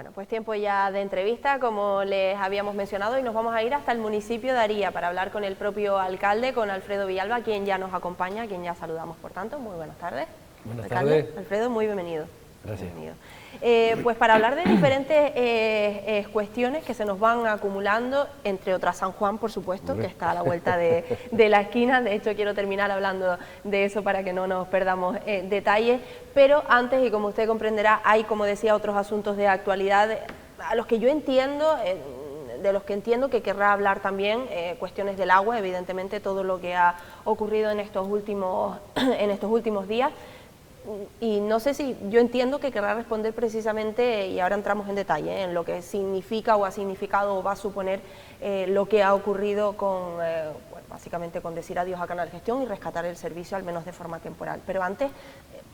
Bueno, pues tiempo ya de entrevista, como les habíamos mencionado, y nos vamos a ir hasta el municipio de Aría para hablar con el propio alcalde, con Alfredo Villalba, quien ya nos acompaña, quien ya saludamos por tanto. Muy buenas tardes. Buenas Alcalde, tardes. Alfredo, muy bienvenido. Gracias. Bienvenido. Pues para hablar de diferentes cuestiones que se nos van acumulando, entre otras San Juan, por supuesto, que está a la vuelta de la esquina. De hecho, quiero terminar hablando de eso para que no nos perdamos detalles, pero antes, y como usted comprenderá, hay, como decía, otros asuntos de actualidad a los que yo entiendo, de los que entiendo que querrá hablar también, cuestiones del agua, evidentemente todo lo que ha ocurrido en estos últimos días. Y no sé si yo entiendo que querrá responder precisamente, y ahora entramos en detalle, en lo que significa o ha significado o va a suponer lo que ha ocurrido con, bueno, básicamente con decir adiós a Canal Gestión y rescatar el servicio, al menos de forma temporal. Pero antes,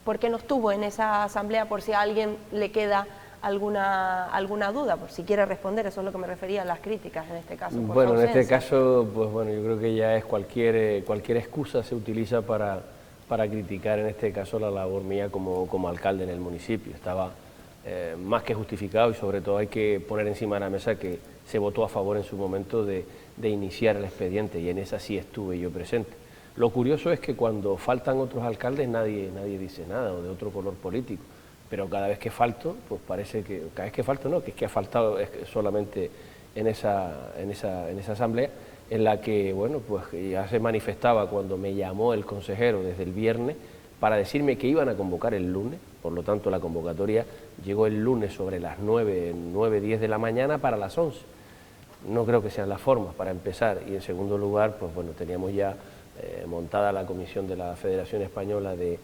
¿por qué no estuvo en esa asamblea? Por si a alguien le queda alguna duda, por si quiere responder, eso es lo que me refería a las críticas en este caso. Bueno, en este caso, pues bueno, yo creo que ya es cualquier excusa se utiliza para criticar en este caso la labor mía como alcalde en el municipio. Estaba más que justificado y sobre todo hay que poner encima de la mesa que se votó a favor en su momento de iniciar el expediente y en esa sí estuve yo presente. Lo curioso es que cuando faltan otros alcaldes nadie dice nada, o de otro color político, pero cada vez que falto, pues parece que, cada vez que falto no, que es que ha faltado solamente en esa asamblea, en la que, bueno, pues ya se manifestaba cuando me llamó el consejero desde el viernes para decirme que iban a convocar el lunes, por lo tanto la convocatoria llegó el lunes sobre las 9:10 de la mañana para las 11. No creo que sean las formas para empezar, y en segundo lugar, pues bueno, teníamos ya montada la comisión de la Federación Española de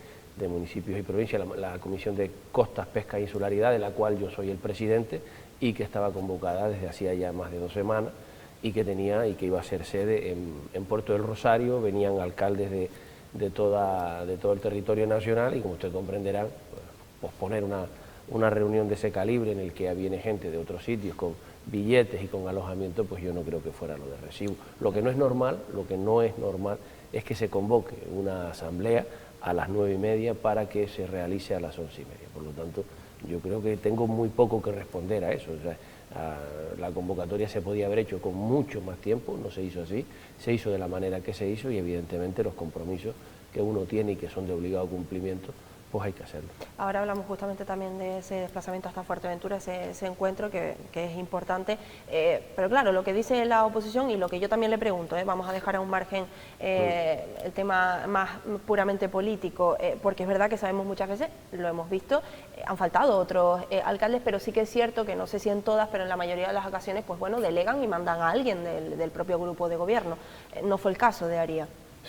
Municipios y Provincias, la Comisión de Costas, Pesca e Insularidad, de la cual yo soy el presidente y que estaba convocada desde hacía ya más de 2 semanas, y que iba a ser sede en Puerto del Rosario. Venían alcaldes de todo el territorio nacional y, como usted comprenderá, pues poner una reunión de ese calibre en el que viene gente de otros sitios con billetes y con alojamiento, pues yo no creo que fuera lo de recibo. Lo que no es normal es que se convoque una asamblea a las 9:30 para que se realice a las 11:30. Por lo tanto, yo creo que tengo muy poco que responder a eso. O sea, la convocatoria se podía haber hecho con mucho más tiempo, no se hizo así, se hizo de la manera que se hizo y evidentemente los compromisos que uno tiene y que son de obligado cumplimiento, pues hay que hacerlo. Ahora hablamos justamente también de ese desplazamiento hasta Fuerteventura, ese encuentro que es importante, pero claro, lo que dice la oposición y lo que yo también le pregunto, vamos a dejar a un margen el tema más puramente político, porque es verdad que sabemos muchas veces, lo hemos visto, han faltado otros alcaldes, pero sí que es cierto que no sé si en todas, pero en la mayoría de las ocasiones, pues bueno, delegan y mandan a alguien del propio grupo de gobierno. No fue el caso de Aría.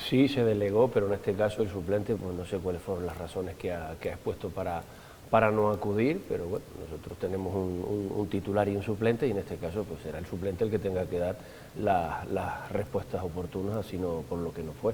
Sí, se delegó, pero en este caso el suplente, pues no sé cuáles fueron las razones que ha expuesto para no acudir, pero bueno, nosotros tenemos un titular y un suplente, y en este caso pues será el suplente el que tenga que dar las respuestas oportunas, así no por lo que no fue.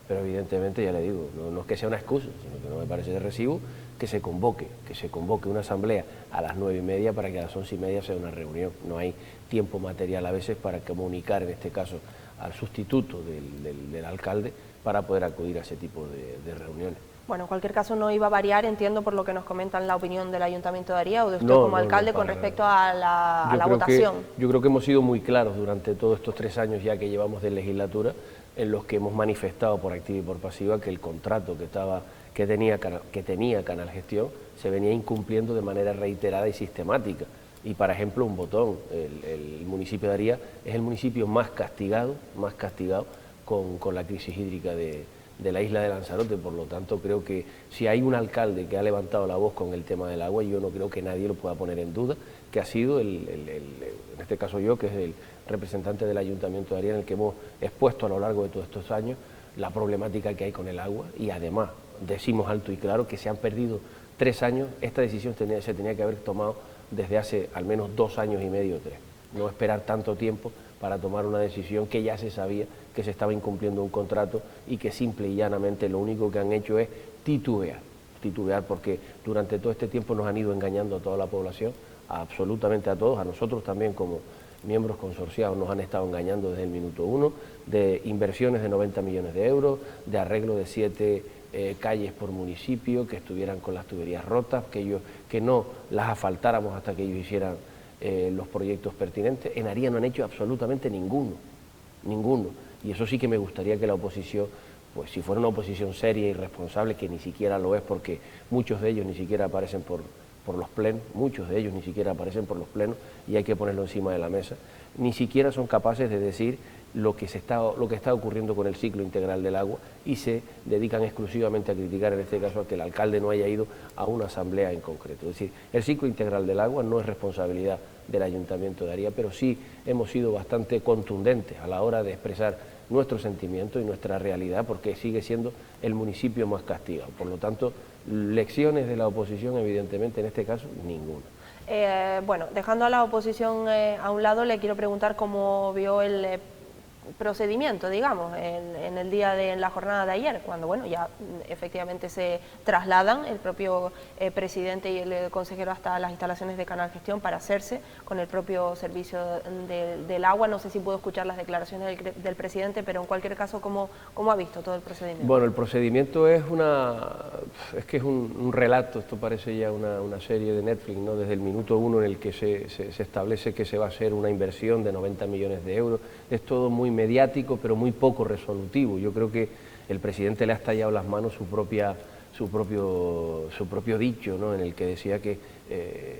Pero evidentemente, ya le digo, no es que sea una excusa, sino que no me parece de recibo que se convoque una asamblea a las 9:30 para que a las 11:30 sea una reunión. No hay tiempo material a veces para comunicar, en este caso, al sustituto del alcalde para poder acudir a ese tipo de reuniones. Bueno, en cualquier caso no iba a variar, entiendo por lo que nos comentan, la opinión del Ayuntamiento de Aría o de usted como alcalde con respecto a la votación. Yo creo que hemos sido muy claros durante todos estos 3 años ya que llevamos de legislatura, en los que hemos manifestado por activa y por pasiva que el contrato que tenía Canal Gestión se venía incumpliendo de manera reiterada y sistemática. Y, por ejemplo, un botón, el municipio de Aría es el municipio más castigado con la crisis hídrica de la isla de Lanzarote. Por lo tanto, creo que si hay un alcalde que ha levantado la voz con el tema del agua, yo no creo que nadie lo pueda poner en duda, que ha sido, en este caso yo, que es el representante del Ayuntamiento de Aría, en el que hemos expuesto a lo largo de todos estos años la problemática que hay con el agua, y además decimos alto y claro que se han perdido 3 años, esta decisión se tenía que haber tomado desde hace al menos 2 años y medio o 3, no esperar tanto tiempo para tomar una decisión que ya se sabía que se estaba incumpliendo un contrato y que simple y llanamente lo único que han hecho es titubear porque durante todo este tiempo nos han ido engañando a toda la población, absolutamente a todos, a nosotros también como miembros consorciados nos han estado engañando desde el minuto 1, de inversiones de 90 millones de euros, de arreglo de 7 calles por municipio que estuvieran con las tuberías rotas, que no las asfaltáramos hasta que ellos hicieran los proyectos pertinentes. En Aría no han hecho absolutamente ninguno, ninguno. Y eso sí que me gustaría que la oposición, pues si fuera una oposición seria y responsable, que ni siquiera lo es porque muchos de ellos ni siquiera aparecen por los plenos, muchos de ellos ni siquiera aparecen por los plenos y hay que ponerlo encima de la mesa, ni siquiera son capaces de decir lo que está ocurriendo con el ciclo integral del agua y se dedican exclusivamente a criticar, en este caso, a que el alcalde no haya ido a una asamblea en concreto. Es decir, el ciclo integral del agua no es responsabilidad del Ayuntamiento de Aría, pero sí hemos sido bastante contundentes a la hora de expresar nuestro sentimiento y nuestra realidad, porque sigue siendo el municipio más castigado. Por lo tanto, lecciones de la oposición, evidentemente, en este caso, ninguna. Bueno, dejando a la oposición a un lado, le quiero preguntar cómo vio el procedimiento, digamos, en el día de la jornada de ayer, cuando bueno, ya efectivamente se trasladan el propio presidente y el consejero hasta las instalaciones de Canal Gestión para hacerse con el propio servicio del agua. No sé si puedo escuchar las declaraciones del presidente, pero en cualquier caso, ¿cómo ha visto todo el procedimiento? Bueno, el procedimiento es un relato, esto parece ya una serie de Netflix, ¿no? Desde el minuto 1 en el que se establece que se va a hacer una inversión de 90 millones de euros, es todo muy mediático, pero muy poco resolutivo. Yo creo que el presidente le ha estallado las manos su propio dicho, ¿no? En el que decía que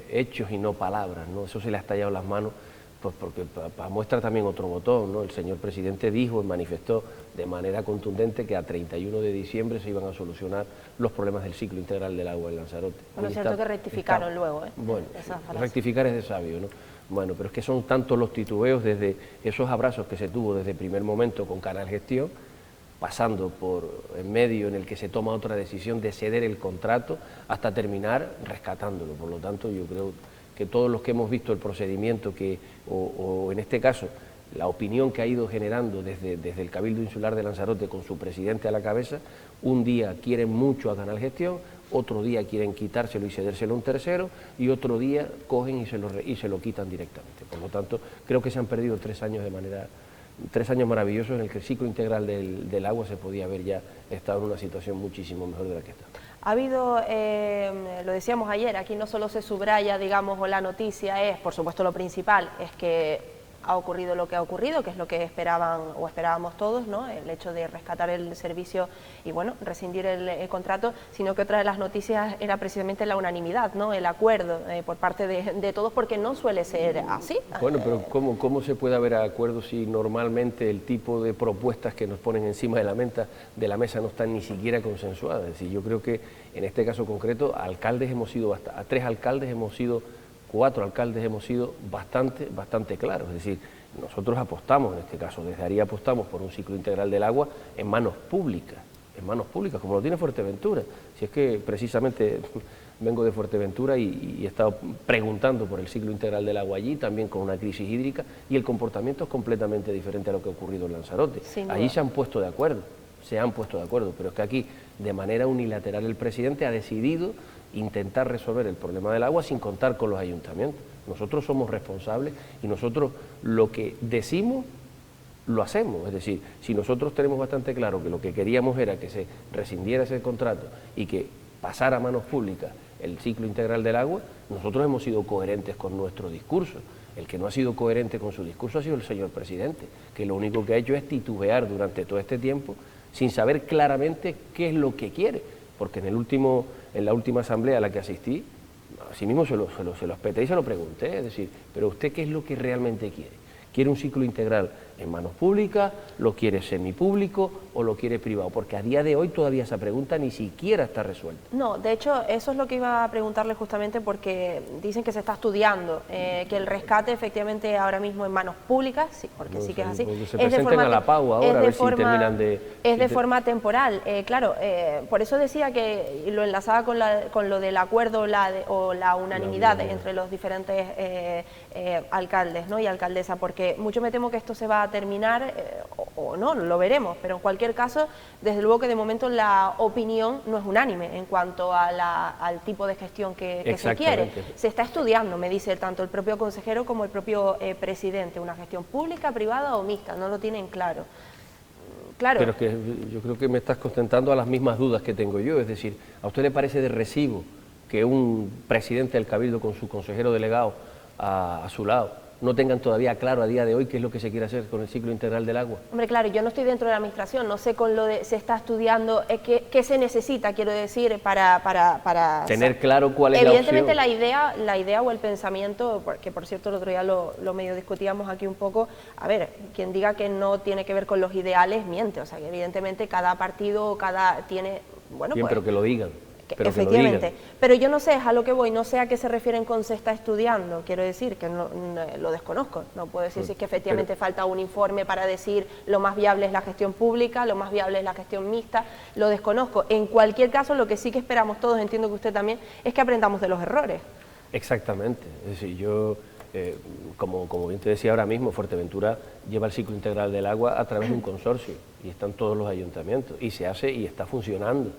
hechos y no palabras, ¿no? Eso se le ha estallado las manos, pues porque muestra también otro botón, ¿no? El señor presidente dijo y manifestó de manera contundente que a 31 de diciembre se iban a solucionar los problemas del ciclo integral del agua en Lanzarote. Bueno, es cierto que rectificaron luego, ¿eh? Bueno, rectificar es de sabio, ¿no? Bueno, pero es que son tantos los titubeos desde esos abrazos que se tuvo desde el primer momento con Canal Gestión, pasando por en medio en el que se toma otra decisión de ceder el contrato hasta terminar rescatándolo. Por lo tanto, yo creo que todos los que hemos visto el procedimiento o en este caso la opinión que ha ido generando desde el Cabildo Insular de Lanzarote con su presidente a la cabeza, un día quieren mucho a Canal Gestión, otro día quieren quitárselo y cedérselo a un tercero, y otro día cogen y se lo quitan directamente. Por lo tanto, creo que se han perdido 3 años maravillosos en el que el ciclo integral del agua se podía haber ya estado en una situación muchísimo mejor de la que está. Ha habido, lo decíamos ayer, aquí no solo se subraya, digamos, o la noticia es, por supuesto lo principal, es que ha ocurrido lo que ha ocurrido, que es lo que esperaban o esperábamos todos, ¿no? El hecho de rescatar el servicio y, bueno, rescindir el contrato, sino que otra de las noticias era precisamente la unanimidad, ¿no? El acuerdo por parte de todos, porque no suele ser así. Bueno, pero ¿cómo se puede haber acuerdo si normalmente el tipo de propuestas que nos ponen encima de la mesa no están ni siquiera consensuadas? Es decir, yo creo que en este caso concreto, a 4 alcaldes hemos sido bastante claros. Es decir, nosotros apostamos, en este caso desde Aría apostamos por un ciclo integral del agua en manos públicas, como lo tiene Fuerteventura. Si es que precisamente vengo de Fuerteventura y he estado preguntando por el ciclo integral del agua allí, también con una crisis hídrica, y el comportamiento es completamente diferente a lo que ha ocurrido en Lanzarote. Allí se han puesto de acuerdo, pero es que aquí, de manera unilateral, el presidente ha decidido intentar resolver el problema del agua sin contar con los ayuntamientos. Nosotros somos responsables y nosotros lo que decimos lo hacemos. Es decir, si nosotros tenemos bastante claro que lo que queríamos era que se rescindiera ese contrato y que pasara a manos públicas el ciclo integral del agua, nosotros hemos sido coherentes con nuestro discurso. El que no ha sido coherente con su discurso ha sido el señor presidente, que lo único que ha hecho es titubear durante todo este tiempo sin saber claramente qué es lo que quiere, porque en la última asamblea a la que asistí, así mismo se lo espeté y se lo pregunté, es decir, pero usted ¿qué es lo que realmente quiere? ¿Quiere un ciclo integral en manos públicas, lo quiere semipúblico o lo quiere privado? Porque a día de hoy todavía esa pregunta ni siquiera está resuelta. No, de hecho, eso es lo que iba a preguntarle justamente, porque dicen que se está estudiando, que el rescate efectivamente ahora mismo en manos públicas, sí, porque no, sí que es así. Se presenten a la PAU ahora a ver si terminan de... Es de forma temporal, claro, por eso decía que lo enlazaba con lo del acuerdo o la unanimidad entre los diferentes alcaldes, ¿no? Y alcaldesa, porque mucho me temo que esto se va a terminar o no, lo veremos, pero en cualquier caso, desde luego que de momento la opinión no es unánime en cuanto a al tipo de gestión que se quiere. Se está estudiando, me dice tanto el propio consejero como el propio presidente, una gestión pública, privada o mixta, no lo tienen claro. Claro. Pero es que yo creo que me estás contestando a las mismas dudas que tengo yo, es decir, ¿a usted le parece de recibo que un presidente del Cabildo con su consejero delegado a su lado, no tengan todavía claro a día de hoy qué es lo que se quiere hacer con el ciclo integral del agua. Hombre, claro, yo no estoy dentro de la administración, no sé con lo de se está estudiando, qué se necesita, quiero decir, para tener claro cuál es la opción. Evidentemente la idea o el pensamiento, que por cierto el otro día lo medio discutíamos aquí un poco, a ver, quien diga que no tiene que ver con los ideales miente, o sea, que evidentemente cada partido, tiene, bueno, bien, pues, pero que lo digan. Pero efectivamente, pero yo no sé, es a lo que voy, no sé a qué se refieren con se está estudiando, quiero decir que lo desconozco, no puedo decir si es que efectivamente falta un informe para decir lo más viable es la gestión pública, lo más viable es la gestión mixta, lo desconozco. En cualquier caso, lo que sí que esperamos todos, entiendo que usted también, es que aprendamos de los errores. Exactamente, es decir, yo, como bien te decía ahora mismo, Fuerteventura lleva el ciclo integral del agua a través de un consorcio y están todos los ayuntamientos y se hace y está funcionando,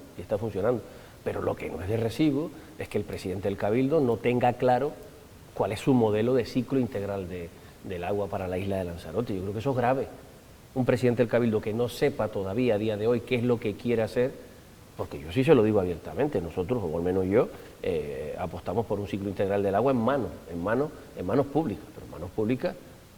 Pero lo que no es de recibo es que el presidente del Cabildo no tenga claro cuál es su modelo de ciclo integral del agua para la isla de Lanzarote. Yo creo que eso es grave. Un presidente del Cabildo que no sepa todavía a día de hoy qué es lo que quiere hacer, porque yo sí se lo digo abiertamente, nosotros, o al menos yo, apostamos por un ciclo integral del agua en manos públicas, pero en manos públicas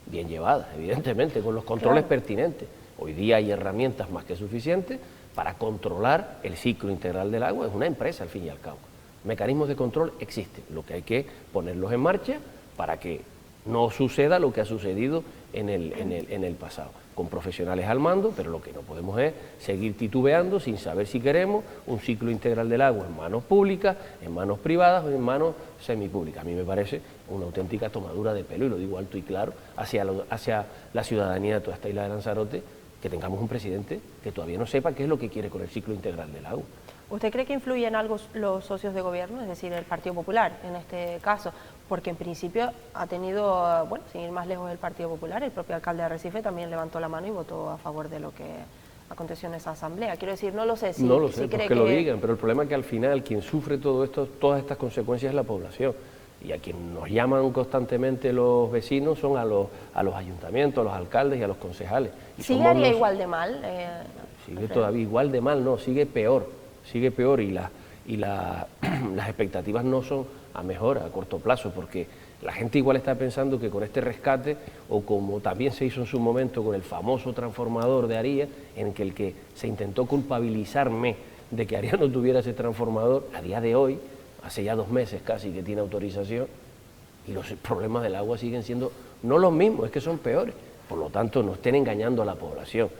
bien llevadas, evidentemente, con los controles pertinentes. Hoy día hay herramientas más que suficientes para controlar el ciclo integral del agua, es una empresa al fin y al cabo. Mecanismos de control existen, lo que hay que ponerlos en marcha para que no suceda lo que ha sucedido en el pasado, con profesionales al mando, pero lo que no podemos es seguir titubeando sin saber si queremos un ciclo integral del agua en manos públicas, en manos privadas o en manos semipúblicas. A mí me parece una auténtica tomadura de pelo, y lo digo alto y claro, hacia la ciudadanía de toda esta isla de Lanzarote, que tengamos un presidente que todavía no sepa qué es lo que quiere con el ciclo integral del agua. ¿Usted cree que influyen en algo los socios de gobierno, es decir, el Partido Popular en este caso? Porque en principio ha tenido, bueno, sin ir más lejos el Partido Popular, el propio alcalde de Arrecife también levantó la mano y votó a favor de lo que aconteció en esa asamblea. Quiero decir, no lo sé si... No lo sé, si cree que lo digan, pero el problema es que al final quien sufre todo esto, todas estas consecuencias es la población. Y a quien nos llaman constantemente los vecinos son a los ayuntamientos, a los alcaldes y a los concejales. Y ¿Sigue haría igual de mal? Sigue todavía igual de mal, no, sigue peor y las expectativas no son a mejora a corto plazo, porque la gente igual está pensando que con este rescate, o como también se hizo en su momento con el famoso transformador de Aría, en el que se intentó culpabilizarme de que Aría no tuviera ese transformador, a día de hoy, hace ya 2 meses casi que tiene autorización, y los problemas del agua siguen siendo no los mismos, es que son peores. Por lo tanto, no estén engañando a la población.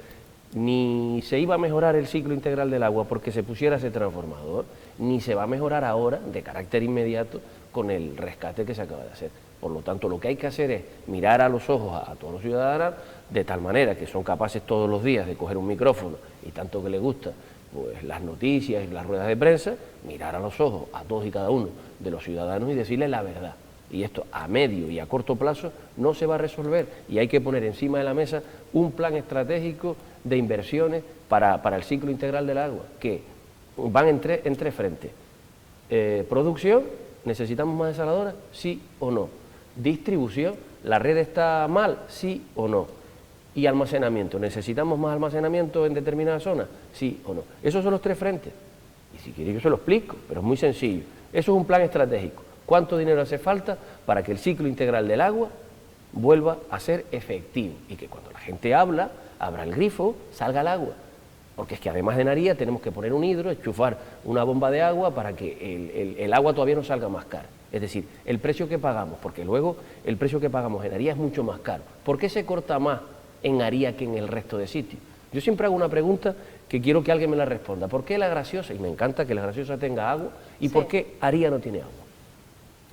Ni se iba a mejorar el ciclo integral del agua porque se pusiera ese transformador, ni se va a mejorar ahora, de carácter inmediato, con el rescate que se acaba de hacer. Por lo tanto, lo que hay que hacer es mirar a los ojos a todos los ciudadanos, de tal manera que son capaces todos los días de coger un micrófono, y tanto que les gusta pues las noticias y las ruedas de prensa, mirar a los ojos a todos y cada uno de los ciudadanos y decirles la verdad. Y esto a medio y a corto plazo no se va a resolver, y hay que poner encima de la mesa un plan estratégico de inversiones para el ciclo integral del agua, que van en tres frentes. Producción, ¿necesitamos más desaladoras? Sí o no. Distribución, ¿la red está mal? Sí o no. Y almacenamiento, ¿necesitamos más almacenamiento en determinadas zonas? Sí o no. Esos son los 3 frentes. Y si quiere yo se lo explico, pero es muy sencillo. Eso es un plan estratégico. ¿Cuánto dinero hace falta para que el ciclo integral del agua vuelva a ser efectivo? Y que cuando la gente abra el grifo, salga el agua. Porque es que además de Naría tenemos que poner un hidro, enchufar una bomba de agua para que el agua todavía no salga más cara. Es decir, el precio que pagamos, porque luego el precio que pagamos en Naría es mucho más caro. ¿Por qué se corta más en Naría que en el resto de sitios? Yo siempre hago una pregunta que quiero que alguien me la responda. ¿Por qué La Graciosa, y me encanta que La Graciosa tenga agua, y por qué Aría no tiene agua?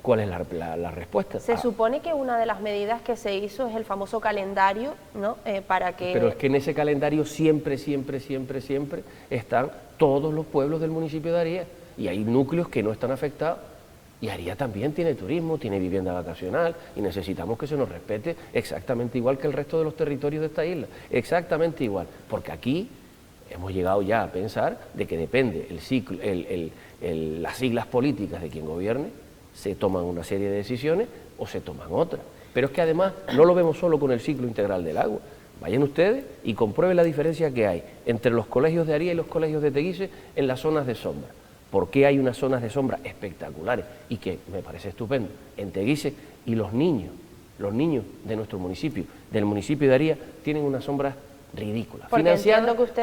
¿Cuál es la respuesta? Se supone que una de las medidas que se hizo es el famoso calendario, ¿no? Para que... Pero es que en ese calendario siempre están todos los pueblos del municipio de Aría, y hay núcleos que no están afectados. Y Aría también tiene turismo, tiene vivienda vacacional, y necesitamos que se nos respete exactamente igual que el resto de los territorios de esta isla, exactamente igual, porque aquí hemos llegado ya a pensar de que depende el ciclo, las siglas políticas de quien gobierne, se toman una serie de decisiones o se toman otras. Pero es que además no lo vemos solo con el ciclo integral del agua. Vayan ustedes y comprueben la diferencia que hay entre los colegios de Aría y los colegios de Teguise en las zonas de sombra. ¿Por qué hay unas zonas de sombra espectaculares y que me parece estupendo en Teguise, y los niños de nuestro municipio, del municipio de Aría, tienen unas sombras ridículas,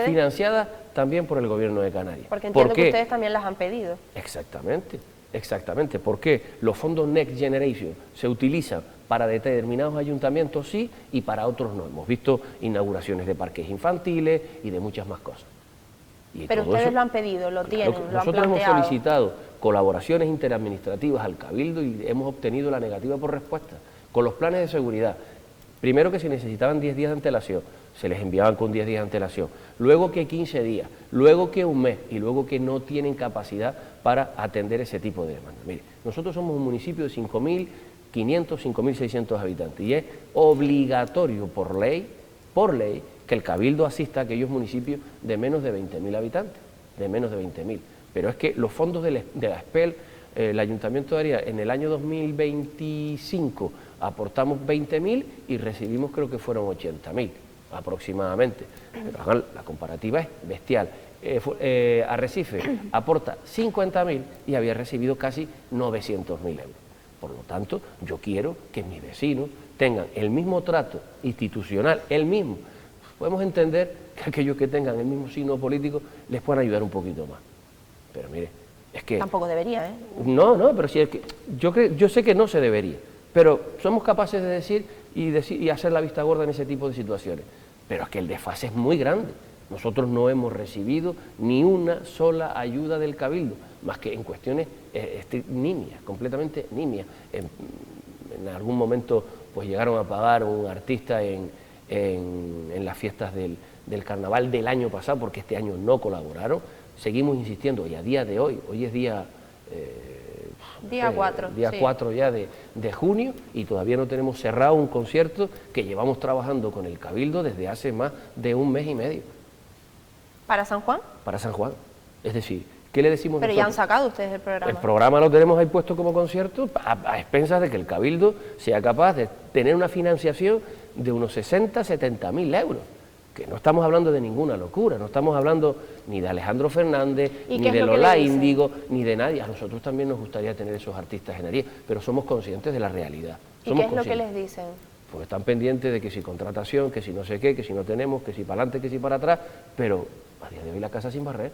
financiadas también por el gobierno de Canarias? Porque entiendo que ustedes también las han pedido. Exactamente, porque los fondos Next Generation se utilizan para determinados ayuntamientos sí y para otros no. Hemos visto inauguraciones de parques infantiles y de muchas más cosas. Pero ustedes lo han pedido, lo tienen, lo han planteado. Nosotros hemos solicitado colaboraciones interadministrativas al Cabildo y hemos obtenido la negativa por respuesta. Con los planes de seguridad, primero que si necesitaban 10 días de antelación, se les enviaban con 10 días de antelación, luego que 15 días, luego que un mes y luego que no tienen capacidad para atender ese tipo de demandas. Mire, nosotros somos un municipio de 5.500, 5.600 habitantes y es obligatorio por ley, que el Cabildo asista a aquellos municipios de menos de 20.000 habitantes, Pero es que los fondos de la SPEL, el Ayuntamiento de Aría, en el año 2025 aportamos 20.000 y recibimos, creo que fueron 80.000 aproximadamente. Pero la comparativa es bestial. Arrecife aporta 50.000 y había recibido casi 900.000 euros. Por lo tanto, yo quiero que mis vecinos tengan el mismo trato institucional, el mismo. Podemos entender que aquellos que tengan el mismo signo político les puedan ayudar un poquito más. Pero mire, es que... Tampoco debería, ¿eh? No, pero si es que yo sé que no se debería, pero somos capaces de decir y hacer la vista gorda en ese tipo de situaciones. Pero es que el desfase es muy grande. Nosotros no hemos recibido ni una sola ayuda del Cabildo, más que en cuestiones nimias, completamente nimias. En algún momento pues llegaron a pagar un artista en las fiestas del carnaval del año pasado, porque este año no colaboraron. Seguimos insistiendo, y a día de hoy es día 4 ya de junio, y todavía no tenemos cerrado un concierto que llevamos trabajando con el Cabildo desde hace más de un mes y medio. ¿Para San Juan? Para San Juan. Es decir, ¿qué le decimos Pero nosotros? Ya han sacado ustedes el programa. El programa lo tenemos ahí puesto como concierto a expensas de que el Cabildo sea capaz de tener una financiación de unos 60.000-70.000 euros. Que no estamos hablando de ninguna locura, no estamos hablando ni de Alejandro Fernández, ni de Lola Índigo, ni de nadie. A nosotros también nos gustaría tener esos artistas en Aría, pero somos conscientes de la realidad. ¿Y qué es lo que les dicen? Pues están pendientes de que si contratación, que si no sé qué, que si no tenemos, que si para adelante, que si para atrás, pero a día de hoy la casa sin barrer.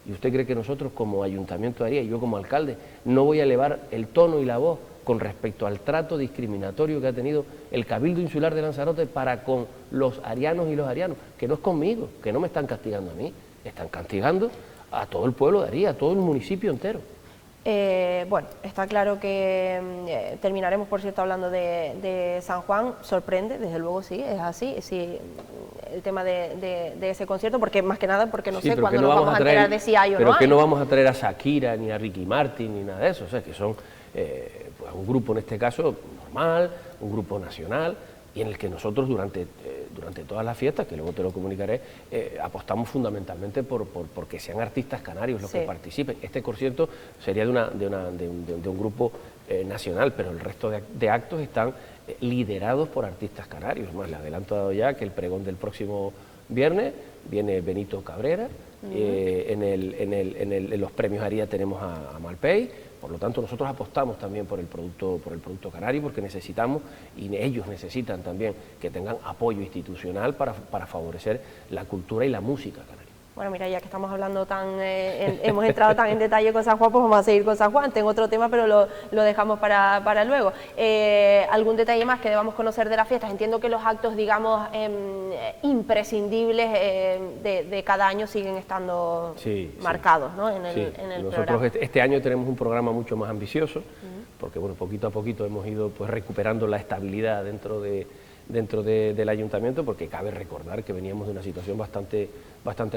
¿Y usted cree que nosotros como Ayuntamiento de Aría, y yo como alcalde, no voy a elevar el tono y la voz con respecto al trato discriminatorio que ha tenido el Cabildo Insular de Lanzarote para con los arianos y los arianos? Que no es conmigo, que no me están castigando a mí, están castigando a todo el pueblo de Aría, a todo el municipio entero. Bueno, está claro que terminaremos, por cierto, hablando de San Juan. Sorprende, desde luego sí, es así, sí, el tema de ese concierto, porque más que nada porque no sé cuándo nos vamos a enterar de si hay o no hay. Pero que no vamos a traer a Shakira, ni a Ricky Martin, ni nada de eso, o sea, que son pues un grupo en este caso normal, un grupo nacional, y en el que nosotros durante todas las fiestas, que luego te lo comunicaré, apostamos fundamentalmente por que sean artistas canarios los que participen. Este concierto sería de un grupo nacional, pero el resto de actos están liderados por artistas canarios. Más le adelanto ya que el pregón del próximo viernes viene Benito Cabrera, en los premios Aría tenemos a Malpey. Por lo tanto, nosotros apostamos también por el producto canario, porque necesitamos, y ellos necesitan también, que tengan apoyo institucional para favorecer la cultura y la música canaria. Bueno, mira, ya que estamos hablando hemos entrado tan en detalle con San Juan, pues vamos a seguir con San Juan. Tengo otro tema, pero lo dejamos para luego. ¿Algún detalle más que debamos conocer de las fiestas? Entiendo que los actos, digamos, imprescindibles de cada año siguen estando marcados, ¿no? en el Nosotros programa. Este año tenemos un programa mucho más ambicioso, porque bueno, poquito a poquito hemos ido pues recuperando la estabilidad dentro del ayuntamiento, porque cabe recordar que veníamos de una situación bastante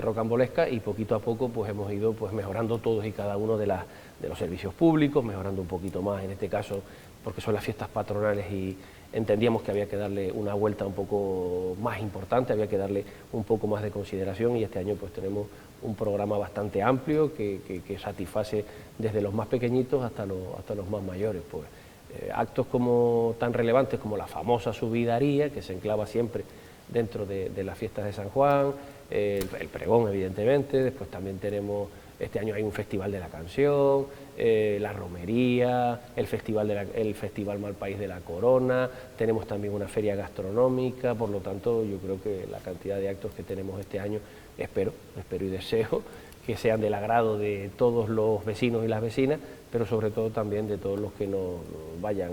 rocambolesca, y poquito a poco pues hemos ido pues mejorando todos y cada uno de los servicios públicos, mejorando un poquito más en este caso porque son las fiestas patronales y entendíamos que había que darle una vuelta un poco más importante, había que darle un poco más de consideración, y este año pues tenemos un programa bastante amplio que satisface desde los más pequeñitos hasta los más mayores. Pues actos tan relevantes como la famosa subida a Aría, que se enclava siempre dentro de las fiestas de San Juan, el pregón evidentemente, después también tenemos Este año hay un festival de la canción, la romería, el festival Malpaís de la Corona, tenemos también una feria gastronómica, por lo tanto yo creo que la cantidad de actos que tenemos este año, espero y deseo que sean del agrado de todos los vecinos y las vecinas, pero sobre todo también de todos los que nos vayan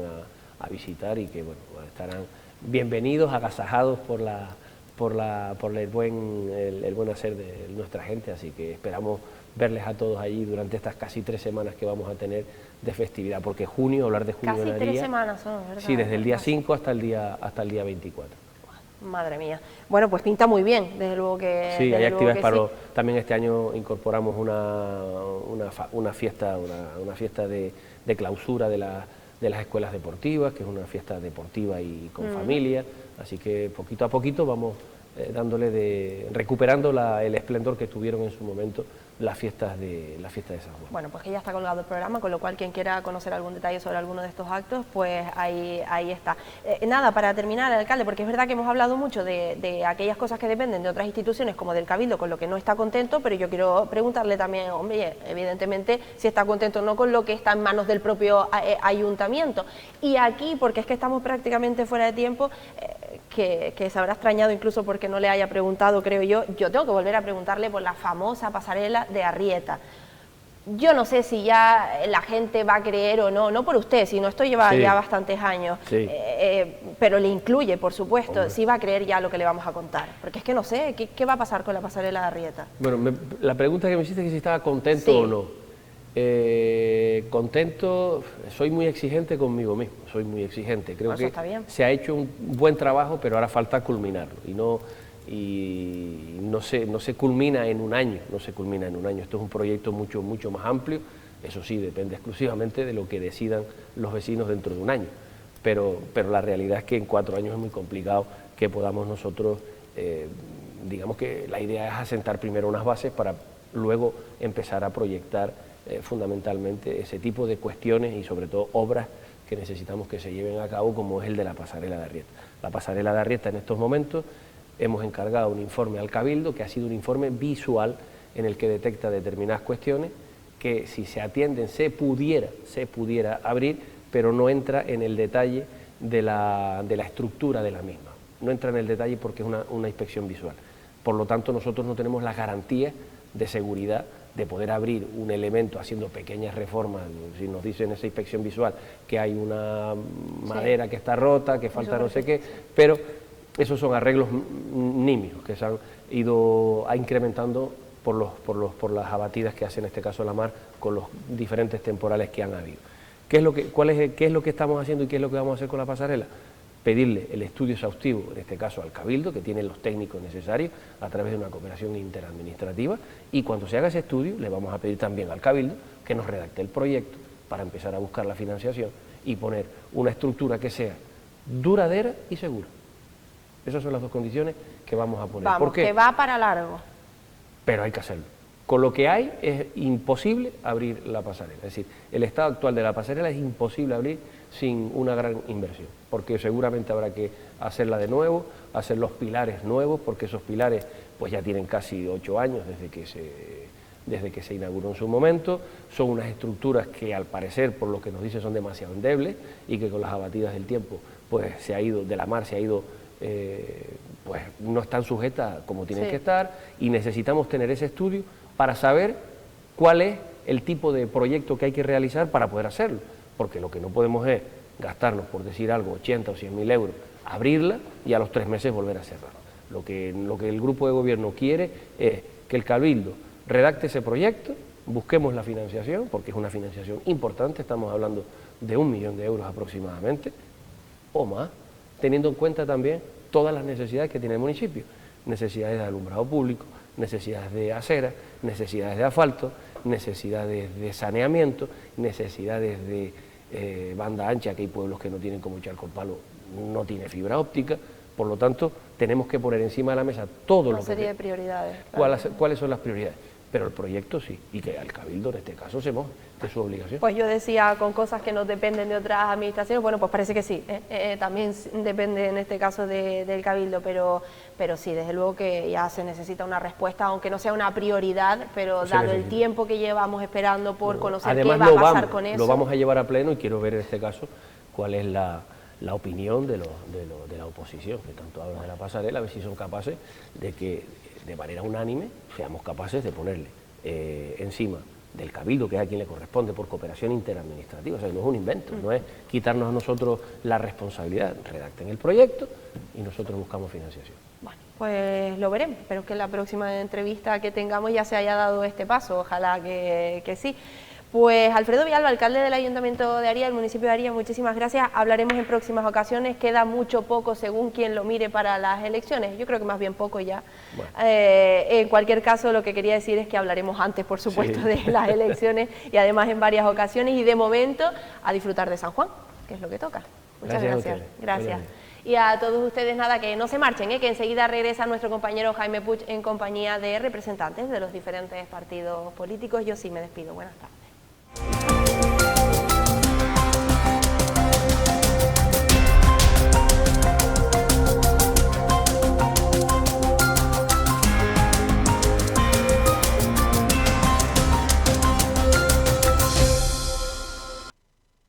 a visitar y que bueno, estarán bienvenidos, agasajados por el buen hacer de nuestra gente, así que esperamos verles a todos allí durante estas casi 3 semanas que vamos a tener de festividad, porque junio, hablar de junio casi en 3 semanas son, ¿verdad? Sí, desde el día 5 hasta el día 24. Madre mía. Bueno, pues pinta muy bien, desde luego que sí, hay actividades para sí. También este año incorporamos una fiesta de clausura de las escuelas deportivas, que es una fiesta deportiva y con familia, así que poquito a poquito vamos recuperando el esplendor que tuvieron en su momento las fiestas de San Juan. Bueno, pues que ya está colgado el programa, con lo cual quien quiera conocer algún detalle sobre alguno de estos actos, pues ahí está. Nada, para terminar, alcalde, porque es verdad que hemos hablado mucho de aquellas cosas que dependen de otras instituciones, como del Cabildo, con lo que no está contento, pero yo quiero preguntarle también, hombre, evidentemente, si está contento o no con lo que está en manos del propio ayuntamiento. Y aquí, porque es que estamos prácticamente fuera de tiempo, que se habrá extrañado incluso porque no le haya preguntado, creo yo tengo que volver a preguntarle por la famosa pasarela de Arrieta. Yo no sé si ya la gente va a creer o no, no por usted, sino esto lleva ya bastantes años, pero le incluye, por supuesto, hombre, si va a creer ya lo que le vamos a contar, porque es que no sé, ¿qué va a pasar con la pasarela de Arrieta? Bueno, la pregunta que me hiciste es que si estaba contento o no. Contento, soy muy exigente conmigo mismo, soy muy exigente, creo que se ha hecho un buen trabajo, pero ahora falta culminarlo y no se culmina en un año, esto es un proyecto mucho más amplio, eso sí, depende exclusivamente de lo que decidan los vecinos dentro de un año, pero la realidad es que en 4 años es muy complicado que podamos nosotros, digamos que la idea es asentar primero unas bases para luego empezar a proyectar fundamentalmente ese tipo de cuestiones y sobre todo obras que necesitamos que se lleven a cabo, como es el de la pasarela de Arrieta. La pasarela de Arrieta, en estos momentos hemos encargado un informe al Cabildo que ha sido un informe visual en el que detecta determinadas cuestiones que si se atienden se pudiera abrir, pero no entra en el detalle de la estructura de la misma, no entra en el detalle porque es una inspección visual. Por lo tanto, nosotros no tenemos las garantías de seguridad de poder abrir un elemento haciendo pequeñas reformas, si nos dicen en esa inspección visual que hay una madera que está rota, que falta no sé qué, pero esos son arreglos nimios que se han ido incrementando por las abatidas que hace en este caso la mar con los diferentes temporales que han habido. ¿Qué es lo que estamos haciendo y qué es lo que vamos a hacer con la pasarela? Pedirle el estudio exhaustivo, en este caso al Cabildo, que tiene los técnicos necesarios a través de una cooperación interadministrativa, y cuando se haga ese estudio le vamos a pedir también al Cabildo que nos redacte el proyecto para empezar a buscar la financiación y poner una estructura que sea duradera y segura. Esas son las 2 condiciones que vamos a poner. Vamos, que va para largo. Pero hay que hacerlo. Con lo que hay es imposible abrir la pasarela, es decir, el estado actual de la pasarela es imposible abrir sin una gran inversión, porque seguramente habrá que hacerla de nuevo, hacer los pilares nuevos, porque esos pilares pues ya tienen casi 8 años desde que se inauguró en su momento, son unas estructuras que al parecer, por lo que nos dicen, son demasiado endebles y que con las abatidas del tiempo pues de la mar se ha ido, pues no están sujetas como tienen que estar, y necesitamos tener ese estudio para saber cuál es el tipo de proyecto que hay que realizar para poder hacerlo, porque lo que no podemos es gastarnos, por decir algo, 80 o 100.000 euros, abrirla y a los 3 meses volver a cerrarla. Lo que el grupo de gobierno quiere es que el Cabildo redacte ese proyecto, busquemos la financiación, porque es una financiación importante, estamos hablando de 1 millón de euros aproximadamente, o más, teniendo en cuenta también todas las necesidades que tiene el municipio, necesidades de alumbrado público, necesidades de aceras, necesidades de asfalto, necesidades de saneamiento, necesidades de banda ancha, que hay pueblos que no tienen, como Charcopalo, no tiene fibra óptica, por lo tanto tenemos que poner encima de la mesa todo lo que... Una serie de prioridades. ¿Cuáles son las prioridades? pero el proyecto sí, y que al Cabildo en este caso se moje, de su obligación. Pues yo decía con cosas que no dependen de otras administraciones, bueno, pues parece que sí, también depende en este caso del Cabildo, pero sí, desde luego que ya se necesita una respuesta, aunque no sea una prioridad, pero dado el tiempo que llevamos esperando por conocer qué va a pasar con eso. Lo vamos a llevar a pleno y quiero ver en este caso cuál es la opinión de la oposición, que tanto habla de la pasarela, a ver si son capaces de que de manera unánime seamos capaces de ponerle encima del Cabildo, que es a quien le corresponde por cooperación interadministrativa, o sea, no es un invento, no es quitarnos a nosotros la responsabilidad, redacten el proyecto y nosotros buscamos financiación. Bueno, pues lo veremos, espero que en la próxima entrevista que tengamos ya se haya dado este paso, ojalá que sí. Pues Alfredo Villalba, alcalde del Ayuntamiento de Aría, del municipio de Aría, muchísimas gracias. Hablaremos en próximas ocasiones, queda mucho poco según quien lo mire para las elecciones, yo creo que más bien poco ya. Bueno. En cualquier caso, lo que quería decir es que hablaremos antes, por supuesto, sí, de las elecciones y además en varias ocasiones, y de momento a disfrutar de San Juan, que es lo que toca. Muchas gracias. Gracias. Y a todos ustedes, nada, que no se marchen, que enseguida regresa nuestro compañero Jaime Puig en compañía de representantes de los diferentes partidos políticos. Yo sí me despido. Buenas tardes.